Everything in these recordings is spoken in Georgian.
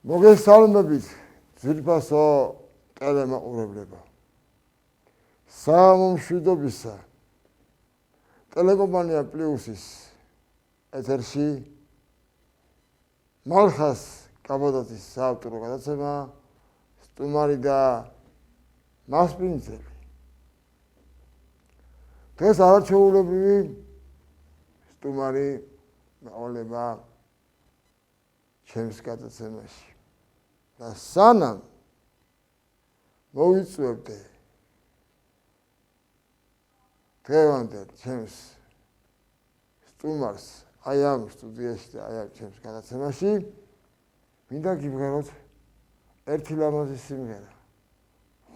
მოგესალმებით ძვირფასო ტელემაყურებლებო. სამშვიდობისა ტელეკომპანია პლუსის ეთერში მალხას კაბადატის საავტორო გადაცემა სტუმარი და მასპინძელი. დღეს არაჩვეულებრივი სტუმარი მეყოლება ჩემს გადაცემაში. და სანამ მოვიწვევდე დღევანდელ ჩემს სტუმარს აი ამ სტუდიაში და აი ამ ჩემს გადაცემაში მინდა გიბღეროთ ერთი ლამაზი სიმღერა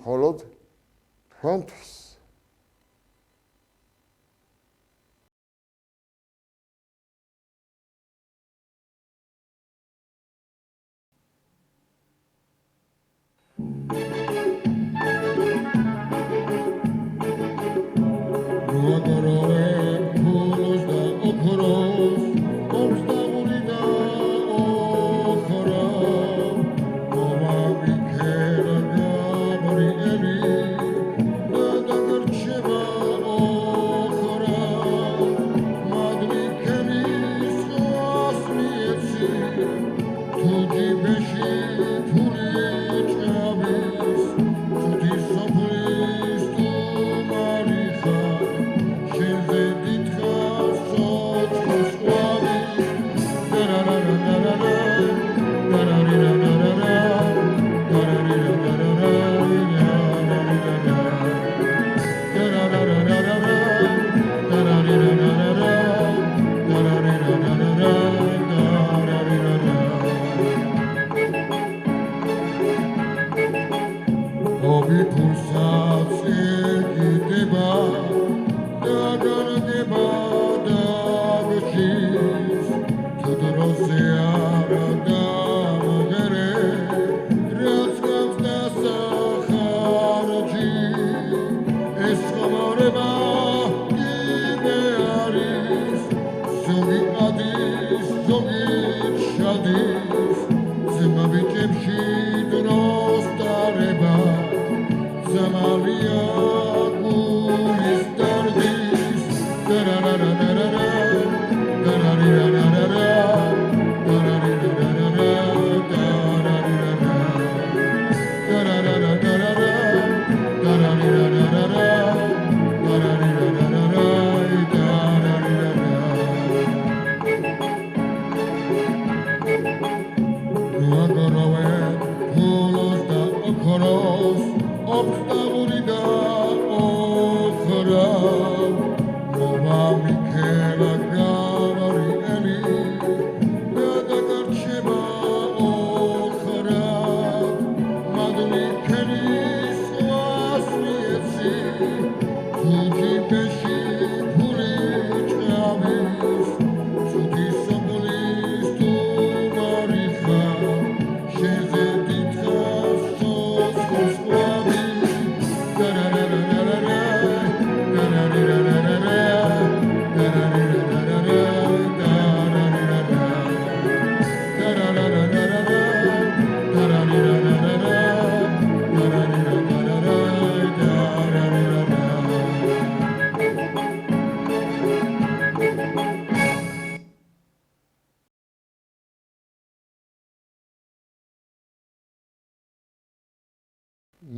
მხოლოდ თქვენთვის.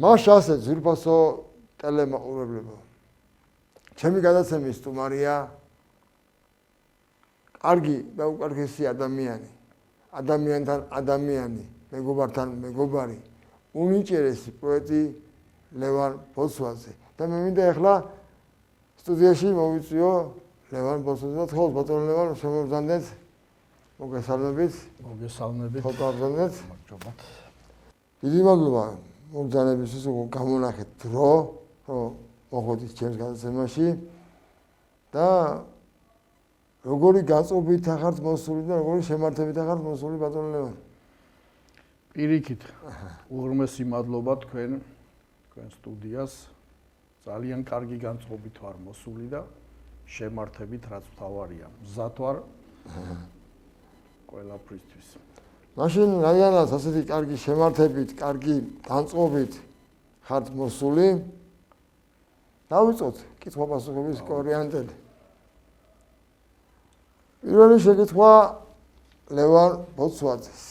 მაშ ასე ძვირფასო ტელემაყურებლებო. ჩემი გადაცემის სტუმარია კარგი და უკარგესი ადამიანი. ადამიანთან ადამიანი, მეგობართან მეგობარი, უნიჭერესი პოეტი ლევან ბოცვაძე. და მე მინდა ახლა სტუდიაში მოვიწვიო ლევან ბოცვაძე და თხოვს ბატონო ლევან შემოგზავნეთ. მოგესალმებით. მოგესალმებით. ხოთარდენეთ. მოგჯობათ. დიდი მადლობა. მოგზავნებისთვის გამონახეთ დრო, რომ მოხვედით ჩემს გადაცემაში და როგორი გაწობით ახართ მოსული და როგორი შემართებით ახართ მოსული ბატონო ლევან. პირიქით. უღრმესი მადლობა თქვენ სტუდიას. ძალიან კარგი განწყობით ვარ მოსული და შემართებით რაც მთავარია. მზად ვარ ყველაფრისთვის. მაშინ რაიანას ასეთი კარგი შემართებით, კარგი განწყობით ხართ მოსული. დავიწყოთ კითხვა-პასუხების ვარიანტები. პირველი შეკითხვა ლევან ბოცვაძეს.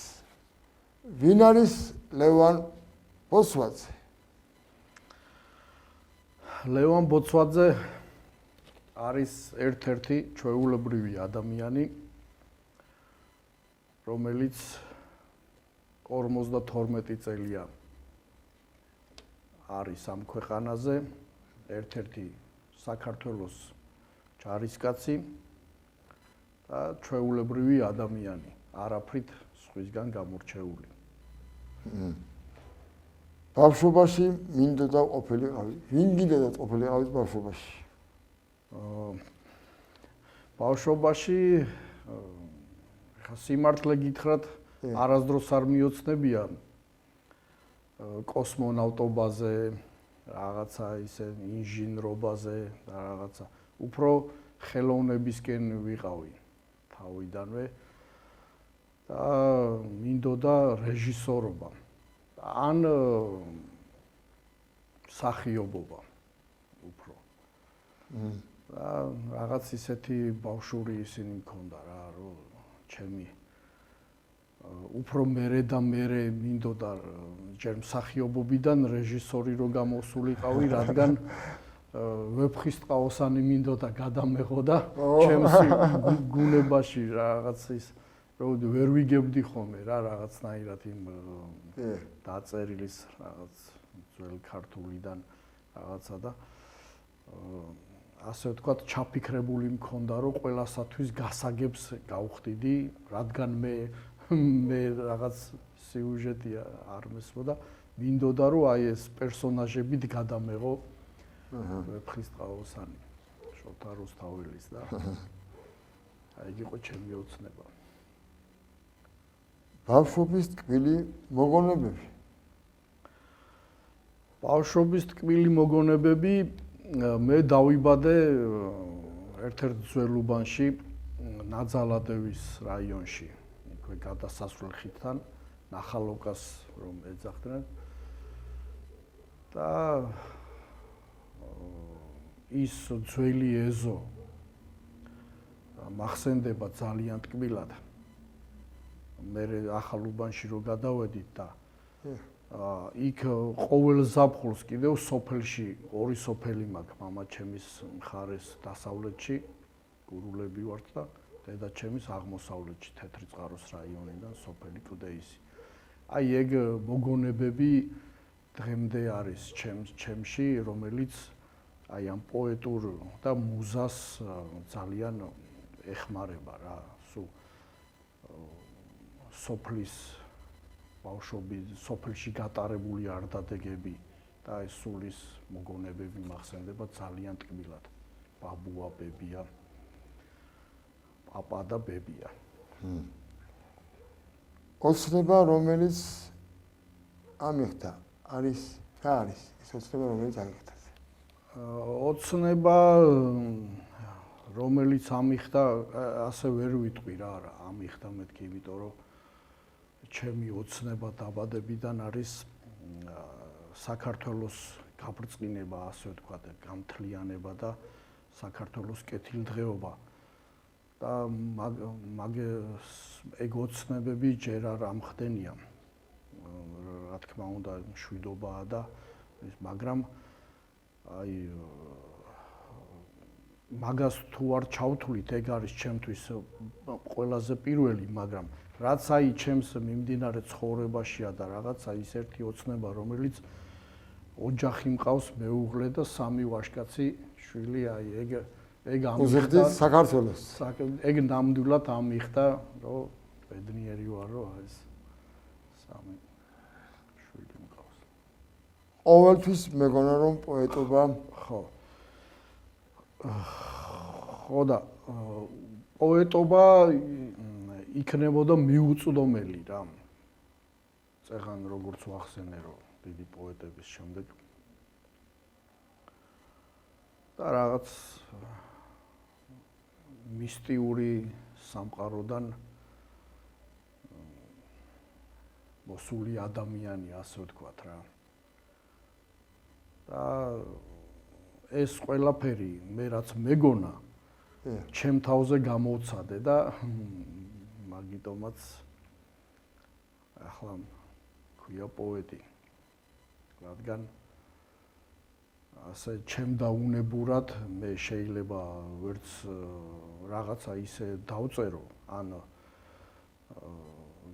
ვინ არის ლევან ბოცვაძე? ლევან ბოცვაძე არის ერთ-ერთი ჩვეულებრივი ადამიანი, რომელიც 52 წელია არის ამ ქვეყანაზე, ერთ-ერთი საქართველოს ჯარისკაცი და ჩვეულებრივი ადამიანი, არაფრით სხვისგან გამორჩეული. ბავშვობაში მინდოდა ყოფილიყავი. ვინ გინდოდა ყოფილიყავით ბავშვობაში? ბავშვობაში სიმართლე გითხრათ, არასდროს არ მიოცნებია კოსმონავტობაზე, რაღაცა ისე ინჟინრობაზე და რაღაცა. უფრო ხელოვნებისკენ ვიყავი თავიდანვე და მინდოდა რეჟისორობა ან მსახიობობა უფრო. და რაღაც ისეთი ბავშვური ისინი მქონდა რა, რომ ჩემი უფრო მერე და მერე მინდოდა ჯერ მსახიობობიდან რეჟისორი რო გამოსულიყავი, რადგან ვეფხისტყაოსანი მინდოდა გადამეღო და ჩემს გუნებაში რაღაც ის რომ ვერ ვიგებდი ხოლმე რა რაღაცნაირად იმ დაწერილის რაღაც ძველ ქართულიდან რაღაცა და ასე ვთქვათ, ჩაფიქრებული მქონდა, რომ ყველასათვის გასაგებს გავხდიდი, რადგან მე რაღაც სიუჟეტი არ მესმოდა, მინდოდა რომ აი ეს პერსონაჟებით გადამეღო ვეფხისტყაოსანი, შოთა რუსთაველის და აი იყო ჩემი ოცნება. ბავშვობის ტკბილი მოგონებები. ბავშვობის ტკბილი მოგონებები მე დავიბადე ერთ-ერთ ძველ უბანში, ნაძალადევის რაიონში. იქვე გადასასვლელ ხიდთან, ნახალოკას რომ ეძახდნენ. და ის ძველი ეზო მახსენდება ძალიან ტკბილად. მე ახალ უბანში რო გადავედით და იქ ყოველ ზაფხულს კიდევ სოფელში ორი სოფელი მაქვს, მამაჩემის მხარეს დასავლეთში, გურულები ვართ და დედაჩემის აღმოსავლეთში, თეთრიწყაროს რაიონიდან სოფელი კლდეისი. აი ეგ მოგონებები დღემდე არის ჩემში, რომელიც აი ამ პოეტურ და მუზას ძალიან ეხმარება რა, სულ სოფლის ბავშვობის სოფელში გატარებული არდადეგები და ეს სულის მოგონებები მახსენდება ძალიან ტკბილად. ბაბუა, ბებია, პაპა და ბებია. ოცნება, რომელიც ამიხდა, არის რა არის? ეს ოცნება, რომელიც ამიხდა. ოცნება, რომელიც ამიხდა, ასე ვერ ვიტყვი რა, ამიხდა მეთქი, იმიტომ რომ ჩემი ოცნება დაბადებიდან არის საქართველოს გაბრწყინება, ასე ვთქვათ, გამთლიანება და საქართველოს კეთილდღეობა. და ეგ ოცნებები ჯერ არ ამხდენია. რა თქმა უნდა, მშვიდობაა და მაგრამ აი მაგას თუ არ ჩავთვლით, ეგ არის ჩემთვის ყველაზე პირველი, მაგრამ რაც აი ჩემს მიმდინარე ცხოვრებაშია და რაღაცა ის ერთი ოცნება, რომელიც ოჯახი მყავს, მეუღლე და 3 ვაჟკაცი შვილი, აი ეგ ამიხდა საქართველოს. ეგ ნამდვილად ამიხდა, რომ ბედნიერი ვარ, რომ ეს 3 შვილი მყავს. ყოველთვის მეგონა რომ პოეტობა ხო და პოეტობა იქნებოდა მიუწვდომელი რა. წეღან როგორც ვახსენე, რომ დიდი პოეტების შემდეგ და რაღაც მისტიური სამყაროდან მოსული ადამიანი, ასე ვთქვათ რა. და ეს ყველაფერი მე რაც მეგონა ჩემ თავზე გამოვცადე და მაგიტომაც ახლა ქვია პოეტი. რადგან ასე ჩემ დაუნებურად მე შეიძლება ვერც რაღაცა ისე დავწერო, ან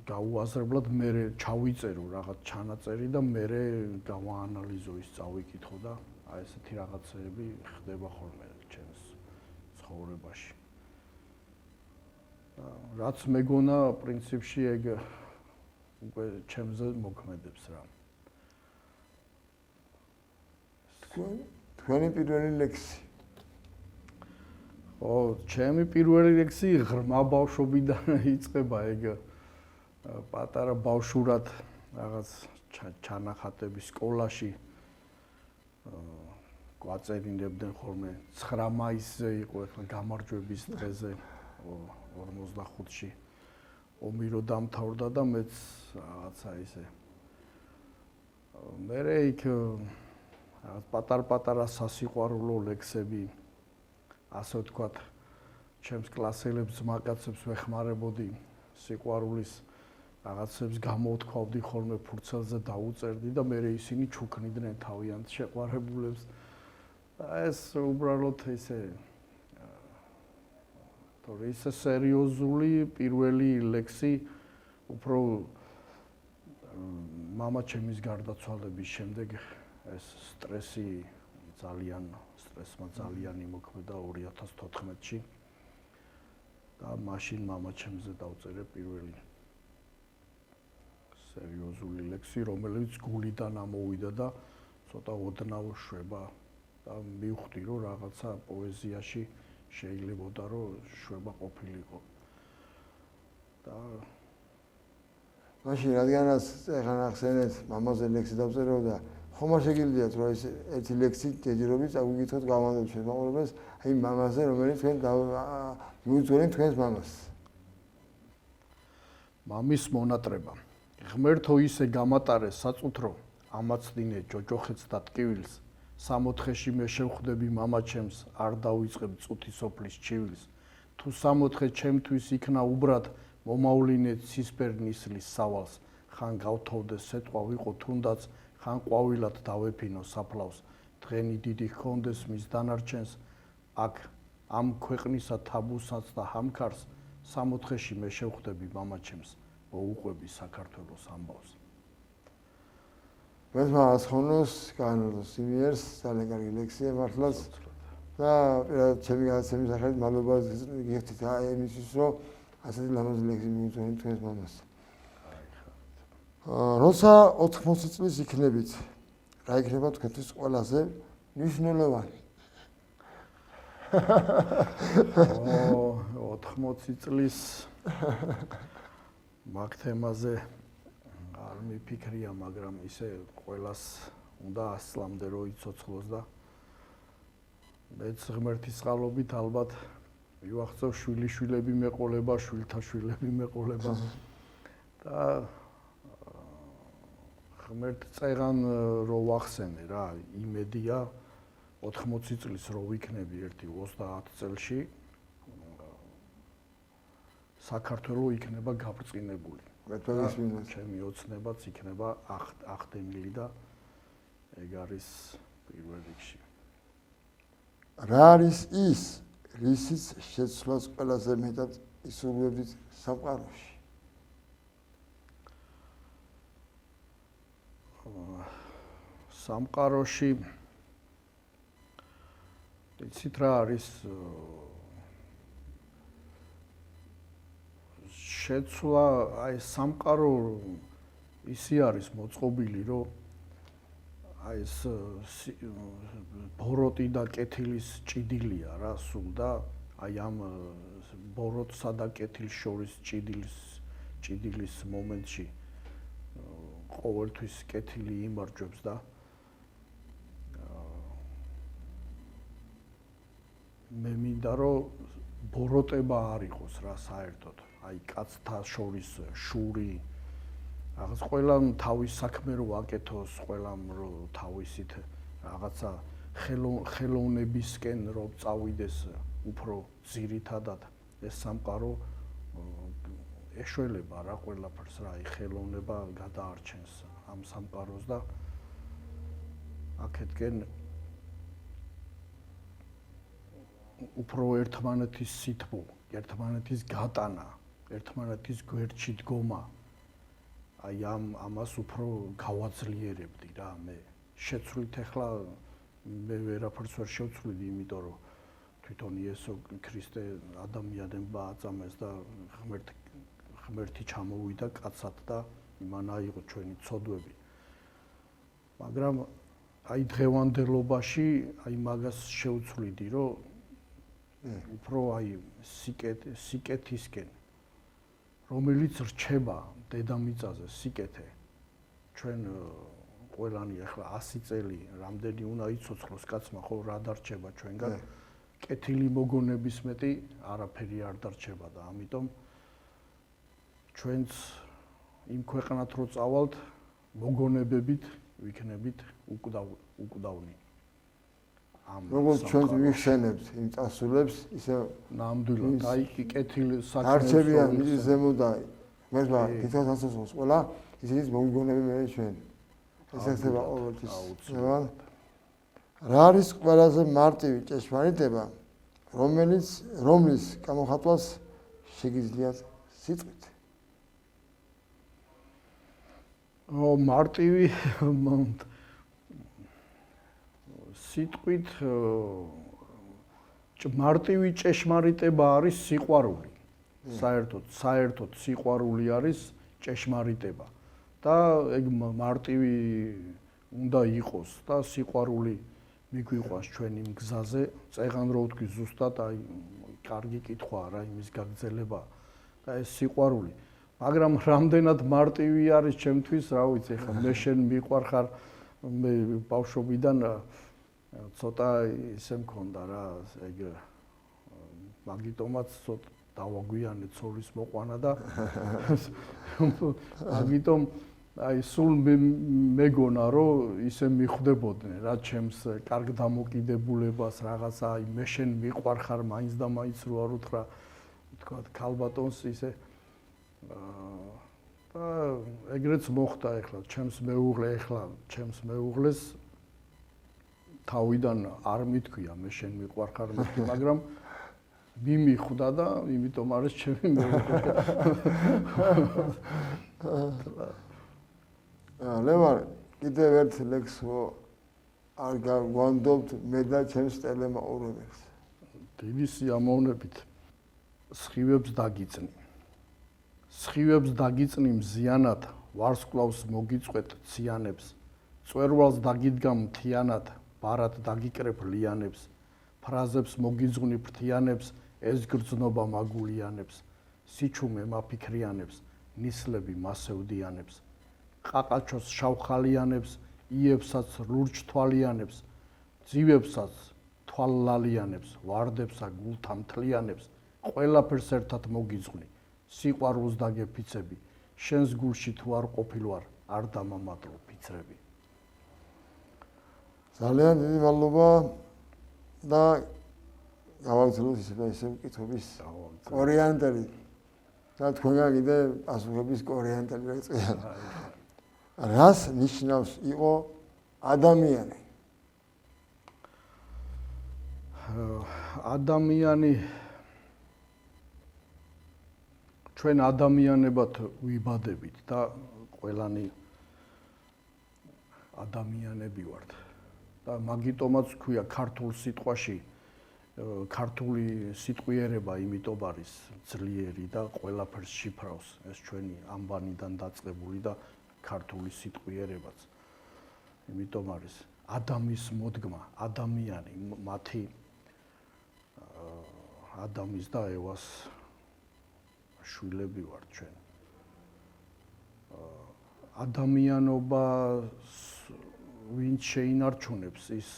გაუაზრებლად მე ჩავიწერო რაღაც ჩანაწერი და მე გავაანალიზო ის წავიკითხო და აი ესეთი რაღაცეები ხდება ხოლმე ჩემს ცხოვრებაში. რაც მეგონა პრინციპში ეგ უკვე ჩემზე მოქმედებს რა. თქვენი პირველი ლექსი. ო, ჩემი პირველი ლექსი ღრმა ბავშვობიდან იწყება ეგ პატარა ბავშვურად რაღაც ჩანახატების სკოლაში გვაწერინებდნენ ხოლმე 9 მაისზე იყო ახლა გამარჯვების დღეზე 45-ში ომი რო დამთავრდა და მეც რაღაცა ისე მე იქ რაღაც პატარ-პატარა სასიყვარულო ლექსები ასე ვთქვათ ჩემს კლასელებს მაკაცებს ვეხმარებოდი სიყვარულის რაღაცებს გამოვთქვავდი ხოლმე ფურცელზე დაუწერდი და მე ისინი ჩუქნიდნენ თავიანთ შეყვარებულებს და ეს უბრალოდ ისე თორე ისე სერიოზული პირველი ლექსი უფრო მამა ჩემის გარდაცვალების შემდეგ ეს სტრესმა ძალიან იმოქმედა 2014-ში და მაშინ მამა ჩემზე დავწერე პირველი სერიოზული ლექსი, რომელიც გულიდან ამოვიდა და ცოტა ოდნავ შვება და მივხვდი რომ რაღაცა პოეზიაში შეიძლებოდა რომ შვება ყოფილიყო. და მაშინ რადგანაც ეხლა ახსენეთ მამაზე ლექსი დავწერო და ხომ არ შეგიძლიათ რომ ეს ერთი ლექსი ჯერჯერობით წაგიკითხოთ გავანდოთ შემოყურებას აი მამაზე რომელიც თქვენ მიუძღვენით თქვენს მამას. მამის მონატრება ღმერთო ისე გამატარე საწუთრო ამაცდინე ჯოჯოხეთს და ტკივილს 64-ში მე შევხვდები მამა ჩემს არ დავიწყებ წუთი სოფლის ჩივილს თუ 64 ჩემთვის იქნა უბრად მომავლინე ცისფერნისლის სავალს ხან გავთოვდე სეტყვა ვიყო თუნდაც ხან ყვავილად დავეფინო საფლავს დღენი დიდი ჰქონდეს მის დანარჩენს აქ ამ ქვეყნისა თაბუსაც და ჰამქარს 64-ში მე შევხვდები მამა ჩემს მოუყვები საქართველოს ამბავს. მე მაასხონოს კანონოს იმიერს ძალიან კარგი ლექსია მართლაც და ჩემი განაცემის სახელით მადლობა გიხდით იმისთვის რომ ასეთი ლამაზი ლექსი მიუძღვენით თქვენს მამას. როცა 80 წლის იქნებით რა იქნება თქვენთვის ყველაზე მნიშვნელოვანი? 80 წლის მაგ თემაზე არ მიფიქრია, მაგრამ ისე ყველას უნდა ასლამდე რო იცოცხლოს და მეც ღმერთის წყალობით ალბათ მივახცევ შვილიშვილები მეყოლება, შვილთა შვილები მეყოლება და ღმერთ წეღან რო ვახსენე რა, იმედია 80 წლის რო ვიქნები ერთი 30 წელში საქართველო იქნება გაბრწყინებული. ჩემი ოცნებაც იქნება ახდენილი და ეგ არის პირველ რიგში. რა არის ის, რისიც შეცვლას ყველაზე მეტად ისურვებით სამყაროში? სამყაროში იცით რა არის შეცვლა აი სამყარო ისი არის მოწყობილი რომ აი ეს ბოროტი და კეთილის ჭიდილია რა სულ და აი ამ ბოროტსა და კეთილს შორის ჭიდილის მომენტში ყოველთვის კეთილი იმარჯვებს და მე მინდა რომ ბოროტება არ იყოს რა საერთოდ აი კაცთა შორის შური რაღაც ყველამ თავის საქმე რო აკეთოს, ყველამ რო თავისით რაღაცა ხელოვნებისკენ რო წავიდეს უფრო ძირითადად ეს სამყარო ეშველება რა ყველაფერს რა ხელოვნება გადაარჩენს ამ სამყაროს და აქეთკენ უფრო ერთმანეთის სითბო, ერთმანეთის გატანა, ერთმანეთის გვერდში დგომა აი ამას უფრო გავაძლიერებდი რა მე შეცვლით ახლა მე ვერაფერს ვერ შევცვლიდი იმიტომ რომ თვითონ იესო ქრისტე ადამიანებმა აწამეს და ღმერთი ჩამოვიდა კაცად და იმან აიღო ჩვენი ცოდვები მაგრამ აი დღევანდელობაში აი მაგას შევცვლიდი რომ უფრო აი სიკეთისკენ რომელიც რჩება დედამიწაზე სიკეთე ჩვენ ყველანი ახლა 100 წელი რამდენი უნდა იცოცხლოს კაცმა ხო რა დარჩება ჩვენგან კეთილი მოგონების მეტი არაფერი არ დარჩება და ამიტომ ჩვენც იმ ქვეყნად რო წავალთ მოგონებებით ვიქნებით უკვდავნი როგორც ჩვენ ვიხსენებთ იმ წასულებს ისე ნამდვილად აი კეთილი საქმე არჩევიან მის ზემოდა მერლა თვითონ ასწავლოს ყველა ისინიც მოგონები მე ჩვენ ეს ხდება ყოველთვის რა არის ყველაზე მარტივი ჭეშმარიტება რომლის გამოხატვას შეგიძლიათ სიტყვით მარტივი სიტყვით მარტივი ჭეშმარიტება არის სიყვარული საერთოდ სიყვარული არის ჭეშმარიტება და ეგ მარტივი უნდა იყოს და სიყვარული მიგვიყვანს ჩვენი მგზაზე წეგან რო ვთქვი ზუსტად აი კარგი კითხვაა რა იმის გაგრძელება და ეს სიყვარული მაგრამ რამდენად მარტივი არის ჩემთვის რა ვიცი ხა მე შენ მიყვარხარ მე ბავშვობიდან ცოტა ისე მქონდა რა ეგ მაგიტომაც ცოტა დავაგვიანე ცოლის მოყვანა და ამიტომ აი სულ მეგონა რომ ისე მიხვდებოდნენ რა ჩემს კარგ დამოკიდებულებას რაღაცა აი მე შენ მიყვარხარ მაინც და მაინც რო არ უთხრა თქვა ქალბატონს ისე და ეგრეც მოხდა ახლა ჩემს მეუღლეს თავიდან არ მithქვია მე შენ მიყვარხარ მაგრამ მიმიხვდა და იმიტომ არის ჩემი მეუღლე ლევან კიდევ ერთ ლექსო არ გაგვანდობთ მე და ჩემს ტელემაყურებელს დიდი სიამოვნებით სხივებს დაგიწნი მზიანად ვარსკვლავს მოგიწყვეტ ციანებს წვერვალს დაგიდგამ მთიანად ბარად დაგიკრებ ლიანებს ფრაზებს მოგიძღვნი ფრთიანებს ეს გრძნობა მაგულიანებს სიჩუმე მაფიქრიანებს ნისლები მასევდიანებს ყაყაჩოს შავხალიანებს იებსაც ლურჯ თვალიანებს ძივებსაც თვალლალიანებს ვარდებსა გულთამთლიანებს ყველაფერს ერთად მოგიძღვნი სიყვარულს დაგეფიცები შენს გულში თუ არ ყოფილვარ არ დამამატლო ფიცრები ძალიან დიდი მადლობა და გავაგრძელოთ ისე მკითხების ორიენტალი და თქვენგან კიდე პასუხების ორიენტალი რეწია რას ნიშნავს იყო ადამიანი ჩვენ ადამიანებად ვიბადებით და ყველანი ადამიანები ვართ და მაგიტომაც ქვია ქართულ სიტყვაში ქართული სიტყვიერება იმიტომ არის ძლიერი და ყველაფერს შიფრავს ეს ჩვენი ამბანიდან დაწყებული და ქართული სიტყვიერებაც იმიტომ არის ადამის მოდგმა ადამიანი მათი ადამის და ევას შვილები ვართ ჩვენ ადამიანობა ვინც შეინარჩუნებს ის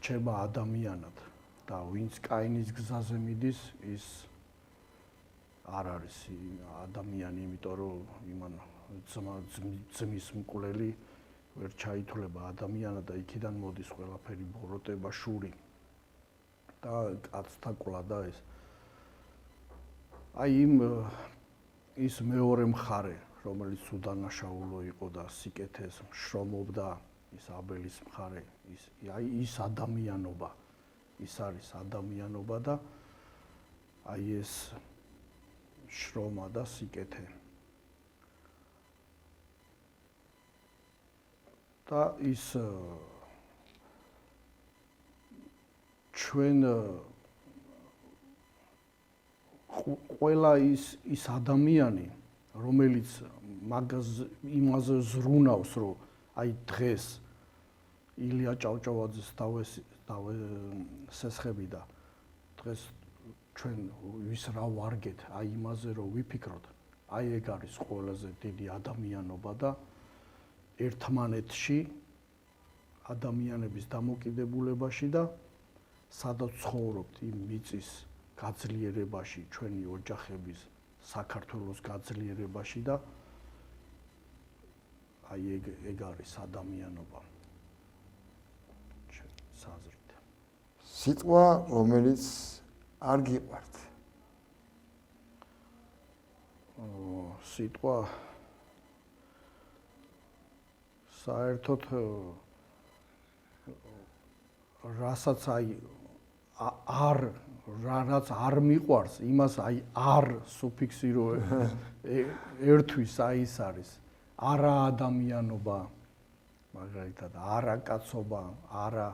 რჩება ადამიანად და ვინც კაინის გზაზე მიდის ის არ არის ადამიანი, იმიტომ რომ იმან ძმის მკვლელი ვერ ჩაითვლება ადამიანად და იქიდან მოდის ყველაფერი ბოროტება, შური და კაცთა კვლავ და ეს. აი ის მეორე მხარე, რომელიც უდანაშაულო იყო და სიკეთეს შრომობდა, ის აბელის მხარე, ის ადამიანობა, ის არის ადამიანობა და აი ეს შრომა და სიკეთე. და ის ჩვენ ყველა ის ადამიანი, რომელიც იმაზე ზრუნავს, რომ აი დღეს ილია ჭავჭავაძეს სესხები და დღეს ჩვენ ვის რა ვარგეთ, აი იმაზე რომ ვიფიქროთ, აი ეგ არის ყველაზე დიდი ადამიანობა და ერთმანეთში ადამიანების დამოკიდებულებაში და სადაც ცხოვრობთ იმ მიწის გაძლიერებაში, ჩვენი ოჯახების, საქართველოს გაძლიერებაში და აი ეგ არის ადამიანობა. საზრით. სიტყვა, რომელიც არ გიყვართ. სიტყვა საერთოდ რასაც აი რაც არ მიყვარს, იმას აი არ სუფიქსი რო ერთვის, აი ის არის არა ადამიანობა, მაგალითად არა კაცობა, არა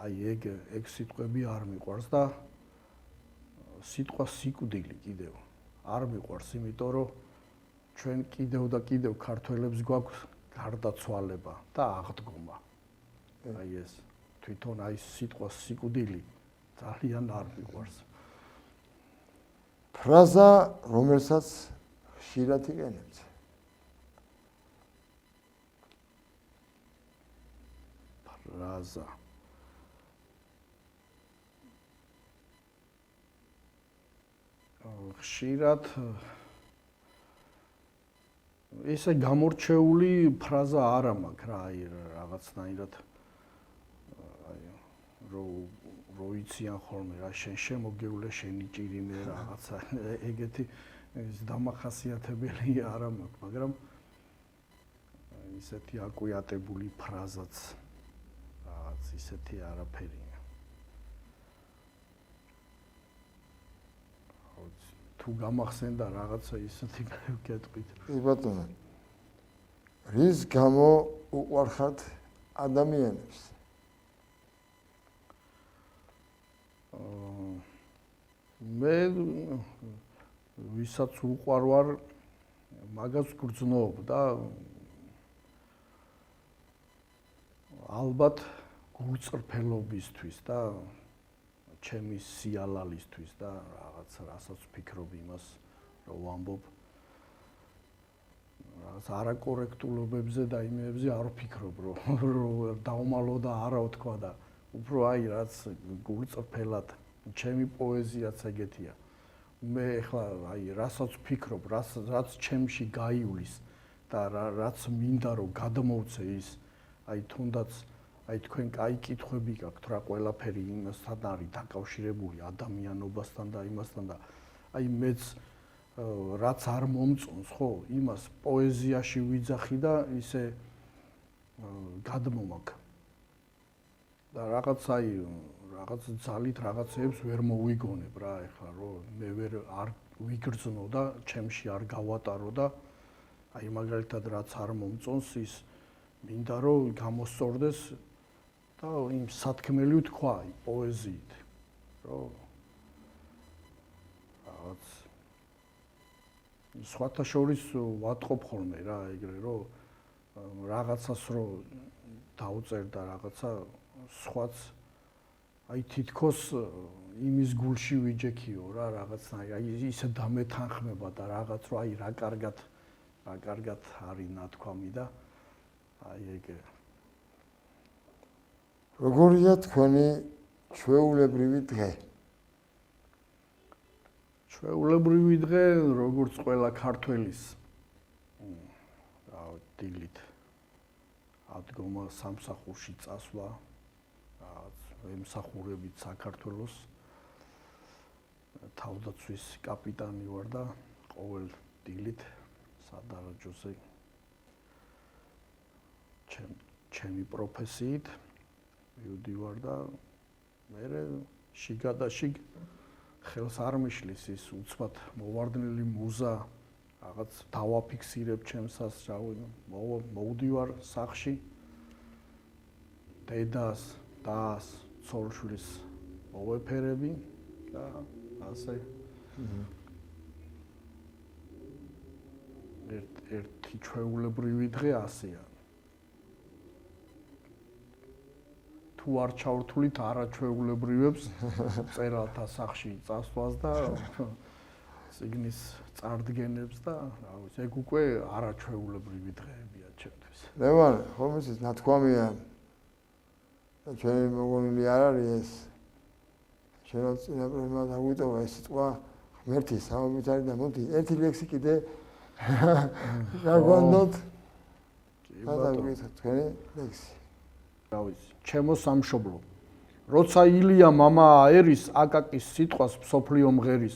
აი ეგ სიტყვები არ მიყვარს და სიტყვა სიკვდილი კიდევ არ მიყვარს, იმიტომ რომ ჩვენ კიდევ და კიდევ ქართველებს გვაქვს გარდაცვალება და აღდგომა. აი ეს თვითონ აი სიტყვა სიკვდილი ძალიან არ მიყვარს. ფრაზა, რომელსაც ხშირად იყენებთ. ფრაზა. ხშირად ესე გამორჩეული ფრაზა არა მაქვს რა, აი რაღაცნაირად აი რო იციან ხოლმე რა შენ შემოგევლე შენი ჭირიმე რაღაცა ეგეთი დამახასიათებელი არა მაქვს, მაგრამ ისეთი აკვიატებული ფრაზაც რაღაც ისეთი არაფერია. თუ გამახსენდა რაღაცა ისეთი გეტყვით. კი ბატონო. რის გამო უყვარხართ ადამიანებს? მე ვისაც უყვარ ვარ, მაგას გრძნობ და ალბათ გულწრფელობისთვის და ჩემი სიალალისთვის და რაღაც რასაც ვფიქრობ იმას რომ ვამბობ რაღაც არაკორექტულობებზე და იმებზე არ ვფიქრობ რომ დაუმალო და არა ვთქვა და უფრო აი რაც გულწრფელად ჩემი პოეზიაც ეგეთია. მე ახლა აი რასაც ვფიქრობ, რაც ჩემში გაივლის და რაც მინდა რომ გადმოვცე ის აი თუნდაც აი თქვენ კაი კითხვები გაქვთ რა ყველაფერი იმასთან არის დაკავშირებული ადამიანობასთან და იმასთან და აი მეც რაც არ მომწონს ხო იმას პოეზიაში ვიძახი და ისე გადმომაქ და რაღაც ძალით რაღაცებს ვერ მოვიგონებ რა ეხლა რომ მე ვერ არ ვიგრძნო და ჩემში არ გავატარო და აი მაგალითად რაც არ მომწონს ის მინდა რომ გამოსწორდეს და იმ სათქმელი ვთქვა პოეზიით რომ რაღაც სხვათა შორის ვატყობ ხოლმე რა ეგრე რომ რაღაცას რო დაუწერ და რაღაცა სხვაც აი თითქოს იმის გულში ვიჯექიო რა რაღაცნაირად აი ისე დამეთანხმება და რაღაც რო აი რა კარგად არის ნათქვამი და აი ეგ როგორია თქვენი ჩვეულებრივი დღე? ჩვეულებრივი დღე, როგორც ყველა ქართველის დილით ადგომა სამსახურში წასვლა, ემსახურებით საქართველოს თავდაცვის კაპიტანი ვარ და ყოველ დილით სადარაჯოზე ჩემი პროფესიით მივდივარ და მე შიგადაშიგ ხელს არ მიშლის ის უცბად მოვარდნილი მუზა, რაღაც დავაფიქსირებ ჩემსას, მოვდივარ სახლში დედას, დას, ცოლ-შვილის მოვეფერები და ასე ერთი ჩვეულებრივი დღე ასეა. თუ არ ჩავრთულით არაჩვეულებრივებს წერალთა სახში წასვლას და სიგნის წარდგენებს და რა ვიცი, ეგ უკვე არაჩვეულებრივი დღეებია ჩემთვის. ლევან, ხომ ის ნათქვამია და ჩვენი მოგონილი არ არის ეს. შენაც წინაპრებმა დაგვიტოვა ეს სიტყვა ღმერთი სამობით არის და მოდი ერთი ლექსი კიდე გაგვანდოთ. თქვენი ლექსი. რა ვიცი, ჩემო სამშობლო. როცა ილია მამაა ერის აკაკის სიტყვას მსოფლიო მღერის.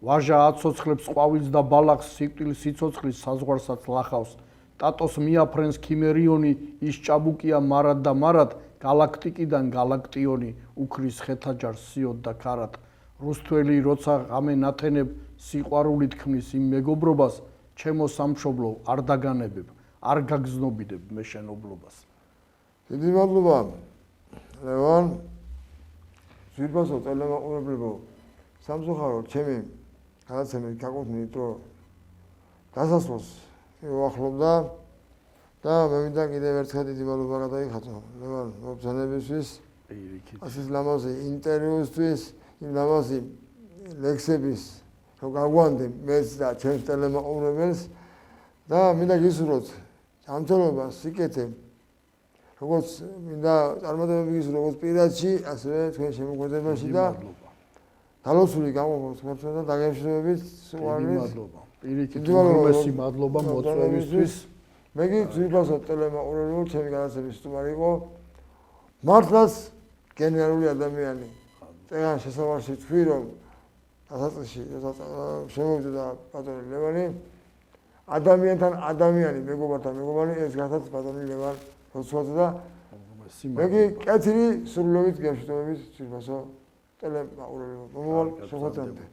ვაჟა აცოცხლებს ყვავილს და ბალახს სიკვდილის სიცოცხლის საზღვარსაც ლახავს. ტატოს მიაფრენს ქიმერიონი, ის ჭაბუკია მარად და მარად, galaktikიდან galaktionი, უქრის ხეთაჯარს სიოდ და ქარად. რუსთველი როცა ღამე ნათენებ, სიყვარულით ქმნის იმ მეგობრობას, ჩემო სამშობლო, არ დაგანებებ, არ გაგზნობიდებ მე შენობლობას. დიდი მადლობა. ლევან, ძვირფასო ტელემაყურებლებო, სამწუხაროდ ჩემი გადაცემით გაკუთვნით, რომ დასასრულს მივუახლოვდა და მე მინდა კიდევ ერთხელ დიდი მადლობა გადაიხადო ლევან მობრძანებისთვის, ასეთ ლამაზი ინტერვიუსთვის, იმ ლამაზი ლექსების, რომ გაგვანდე მეც და ჩემს ტელემაყურებელს და მინდა გისურვოთ ჯანმრთელობა, სიკეთე, როგორც მინდა წარმატებები გისურვოთ როგორც პირადში, ასევე თქვენ შემოქმედებაში და დალოცული გამოყოფ თქვენთან და დაგემშვიდობებით სუვარის. მადლობა. პირიქით უმრავლესი მადლობა მოწვევისთვის. მე ძვირფასო ტელემაყურებელო, ჩემი გადაცემის სტუმარი იყო მართლაც გენერალური ადამიანი. წეგან შესავალში თქვი, რომ დასაწყისში შემოვიდა ბატონი ლევანი, ადამიანთან ადამიანი, მეგობართან მეგობარი, ეს გათაც ბატონი ლევან როცხვაძე და მე კეთილი სრულობით გემშვიდობებით ძვირფასო ტელემაყურებელო. მომავალ შეხვედრამდე.